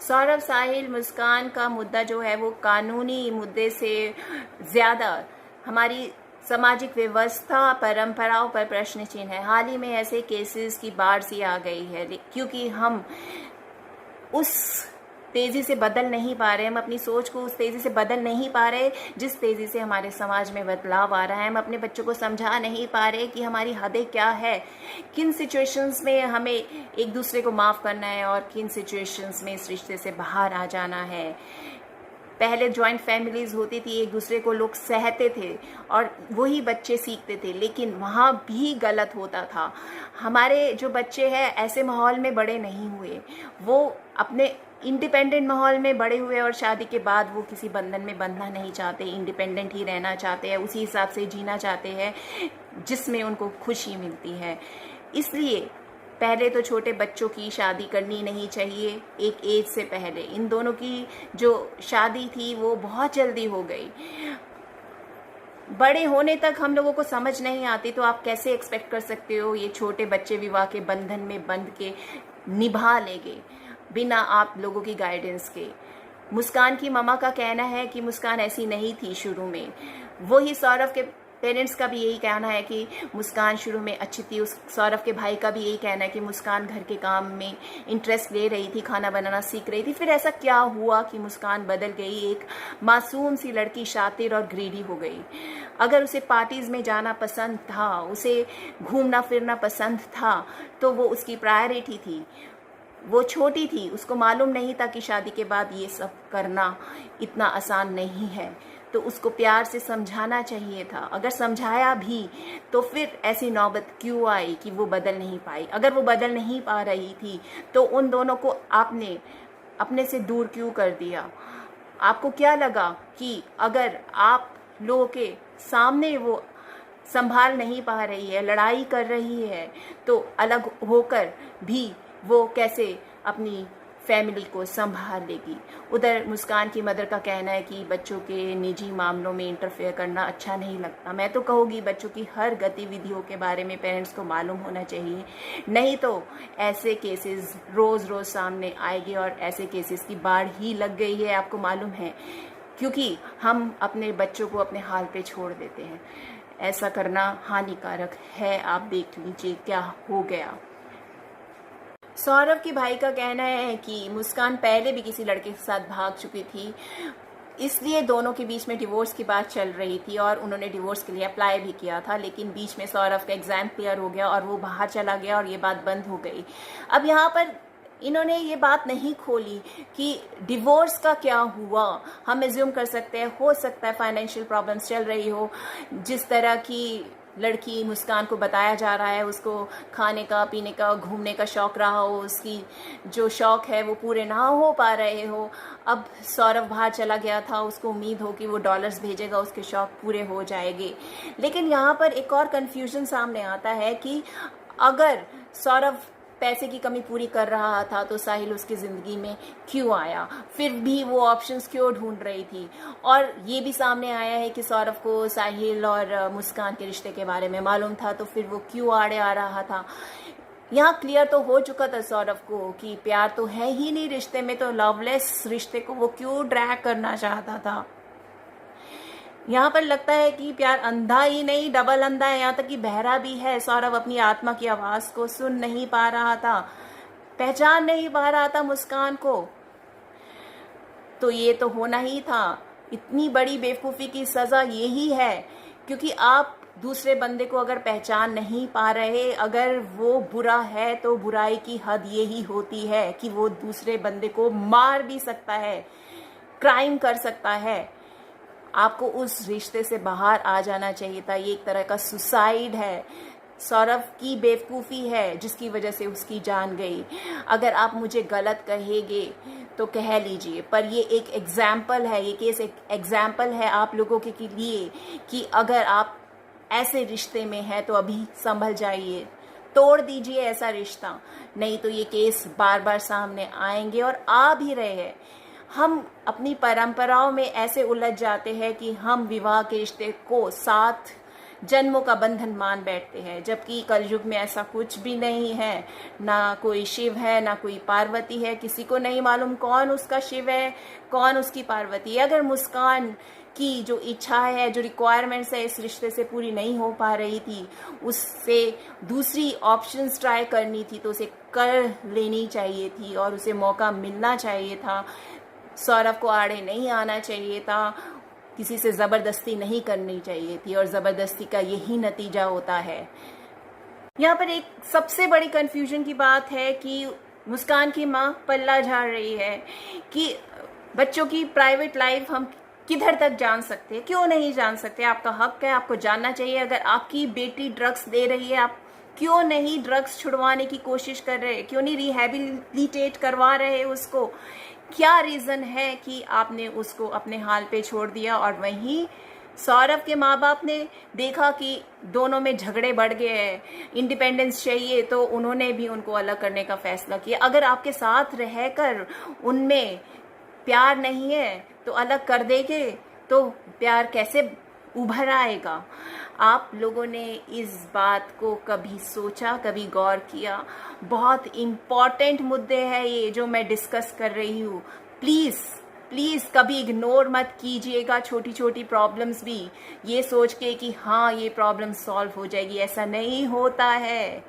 सौरभ, साहिल, मुस्कान का मुद्दा जो है वो कानूनी मुद्दे से ज़्यादा हमारी सामाजिक व्यवस्था, परंपराओं पर प्रश्न चिन्ह है। हाल ही में ऐसे केसेस की बाढ़ सी आ गई है, क्योंकि हम उस तेज़ी से बदल नहीं पा रहे, हम अपनी सोच को उस तेज़ी से बदल नहीं पा रहे जिस तेज़ी से हमारे समाज में बदलाव आ रहा है। हम अपने बच्चों को समझा नहीं पा रहे कि हमारी हदें क्या है, किन सिचुएशंस में हमें एक दूसरे को माफ़ करना है और किन सिचुएशंस में इस रिश्ते से बाहर आ जाना है। पहले जॉइंट फैमिलीज होती थी, एक दूसरे को लोग सहते थे और वही बच्चे सीखते थे, लेकिन वहाँ भी गलत होता था। हमारे जो बच्चे हैं ऐसे माहौल में बड़े नहीं हुए, वो अपने इंडिपेंडेंट माहौल में बड़े हुए और शादी के बाद वो किसी बंधन में बंधना नहीं चाहते, इंडिपेंडेंट ही रहना चाहते हैं, उसी हिसाब से जीना चाहते हैं जिसमें उनको खुशी मिलती है। इसलिए पहले तो छोटे बच्चों की शादी करनी नहीं चाहिए एक एज से पहले। इन दोनों की जो शादी थी वो बहुत जल्दी हो गई। बड़े होने तक हम लोगों को समझ नहीं आती, तो आप कैसे एक्सपेक्ट कर सकते हो ये छोटे बच्चे विवाह के बंधन में बंध के निभा लेंगे बिना आप लोगों की गाइडेंस के। मुस्कान की मम्मा का कहना है कि मुस्कान ऐसी नहीं थी शुरू में। वही सौरभ के पेरेंट्स का भी यही कहना है कि मुस्कान शुरू में अच्छी थी। उस सौरभ के भाई का भी यही कहना है कि मुस्कान घर के काम में इंटरेस्ट ले रही थी, खाना बनाना सीख रही थी। फिर ऐसा क्या हुआ कि मुस्कान बदल गई, एक मासूम सी लड़की शातिर और ग्रीडी हो गई। अगर उसे पार्टीज में जाना पसंद था, उसे घूमना फिरना पसंद था, तो वो उसकी प्रायोरिटी थी। वो छोटी थी, उसको मालूम नहीं था कि शादी के बाद ये सब करना इतना आसान नहीं है, तो उसको प्यार से समझाना चाहिए था। अगर समझाया भी तो फिर ऐसी नौबत क्यों आई कि वो बदल नहीं पाई। अगर वो बदल नहीं पा रही थी तो उन दोनों को आपने अपने से दूर क्यों कर दिया। आपको क्या लगा कि अगर आप लोगों के सामने वो संभाल नहीं पा रही है, लड़ाई कर रही है, तो अलग होकर भी वो कैसे अपनी फैमिली को संभाल लेगी। उधर मुस्कान की मदर का कहना है कि बच्चों के निजी मामलों में इंटरफेयर करना अच्छा नहीं लगता। मैं तो कहूँगी बच्चों की हर गतिविधियों के बारे में पेरेंट्स को मालूम होना चाहिए, नहीं तो ऐसे केसेस रोज़ रोज़ सामने आएंगे और ऐसे केसेस की बाढ़ ही लग गई है, आपको मालूम है, क्योंकि हम अपने बच्चों को अपने हाल पे छोड़ देते हैं। ऐसा करना हानिकारक है। आप देख लीजिए क्या हो गया। सौरभ के भाई का कहना है कि मुस्कान पहले भी किसी लड़के के साथ भाग चुकी थी, इसलिए दोनों के बीच में डिवोर्स की बात चल रही थी और उन्होंने डिवोर्स के लिए अप्लाई भी किया था, लेकिन बीच में सौरभ का एग्जाम क्लियर हो गया और वो बाहर चला गया और ये बात बंद हो गई। अब यहाँ पर इन्होंने ये बात नहीं खोली कि डिवोर्स का क्या हुआ। हम एज्यूम कर सकते हैं, हो सकता है फाइनेंशियल प्रॉब्लम्स चल रही हो। जिस तरह की लड़की मुस्कान को बताया जा रहा है, उसको खाने का, पीने का, घूमने का शौक़ रहा हो, उसकी जो शौक़ है वो पूरे ना हो पा रहे हो। अब सौरभ बाहर चला गया था, उसको उम्मीद हो कि वो डॉलर्स भेजेगा, उसके शौक़ पूरे हो जाएंगे। लेकिन यहाँ पर एक और कन्फ्यूजन सामने आता है कि अगर सौरभ पैसे की कमी पूरी कर रहा था तो साहिल उसकी ज़िंदगी में क्यों आया, फिर भी वो ऑप्शंस क्यों ढूंढ रही थी। और ये भी सामने आया है कि सौरभ को साहिल और मुस्कान के रिश्ते के बारे में मालूम था, तो फिर वो क्यों आड़े आ रहा था। यहाँ क्लियर तो हो चुका था सौरभ को कि प्यार तो है ही नहीं रिश्ते में, तो लवलेस रिश्ते को वो क्यों ड्रैग करना चाहता था। यहाँ पर लगता है कि प्यार अंधा ही नहीं, डबल अंधा है, यहाँ तक कि बहरा भी है। सौरभ अपनी आत्मा की आवाज़ को सुन नहीं पा रहा था, पहचान नहीं पा रहा था मुस्कान को। तो ये तो होना ही था। इतनी बड़ी बेवकूफ़ी की सज़ा यही है, क्योंकि आप दूसरे बंदे को अगर पहचान नहीं पा रहे, अगर वो बुरा है तो बुराई की हद यही होती है कि वो दूसरे बंदे को मार भी सकता है, क्राइम कर सकता है। आपको उस रिश्ते से बाहर आ जाना चाहिए था। ये एक तरह का सुसाइड है। सौरभ की बेवकूफ़ी है जिसकी वजह से उसकी जान गई। अगर आप मुझे गलत कहेंगे तो कह लीजिए, पर ये एक एग्जाम्पल है, ये केस एक एग्जाम्पल है आप लोगों के लिए कि अगर आप ऐसे रिश्ते में हैं तो अभी संभल जाइए, तोड़ दीजिए ऐसा रिश्ता, नहीं तो ये केस बार बार सामने आएंगे और आ भी रहे हैं। हम अपनी परंपराओं में ऐसे उलझ जाते हैं कि हम विवाह के रिश्ते को साथ जन्मों का बंधन मान बैठते हैं, जबकि कलयुग में ऐसा कुछ भी नहीं है। ना कोई शिव है, ना कोई पार्वती है, किसी को नहीं मालूम कौन उसका शिव है, कौन उसकी पार्वती है। अगर मुस्कान की जो इच्छा है, जो रिक्वायरमेंट्स है इस रिश्ते से पूरी नहीं हो पा रही थी, उससे दूसरी ऑप्शंस ट्राई करनी थी तो उसे कर लेनी चाहिए थी और उसे मौका मिलना चाहिए था। सौरभ को आड़े नहीं आना चाहिए था, किसी से ज़बरदस्ती नहीं करनी चाहिए थी, और ज़बरदस्ती का यही नतीजा होता है। यहाँ पर एक सबसे बड़ी कन्फ्यूजन की बात है कि मुस्कान की माँ पल्ला झाड़ रही है कि बच्चों की प्राइवेट लाइफ हम किधर तक जान सकते हैं। क्यों नहीं जान सकते? आपका हक है, आपको जानना चाहिए। अगर आपकी बेटी ड्रग्स दे रही है, आप क्यों नहीं ड्रग्स छुड़वाने की कोशिश कर रहे? क्यों नहीं रिहैबिलिटेट करवा रहे उसको? क्या रीज़न है कि आपने उसको अपने हाल पे छोड़ दिया? और वहीं सौरभ के माँ बाप ने देखा कि दोनों में झगड़े बढ़ गए हैं, इंडिपेंडेंस चाहिए, तो उन्होंने भी उनको अलग करने का फैसला किया। अगर आपके साथ रहकर उनमें प्यार नहीं है तो अलग कर देंगे तो प्यार कैसे उभर आएगा? आप लोगों ने इस बात को कभी सोचा, कभी गौर किया? बहुत इम्पॉर्टेंट मुद्दे हैं ये जो मैं डिस्कस कर रही हूँ। प्लीज़ प्लीज़ कभी इग्नोर मत कीजिएगा छोटी छोटी प्रॉब्लम्स भी, ये सोच के कि हाँ ये प्रॉब्लम सॉल्व हो जाएगी। ऐसा नहीं होता है।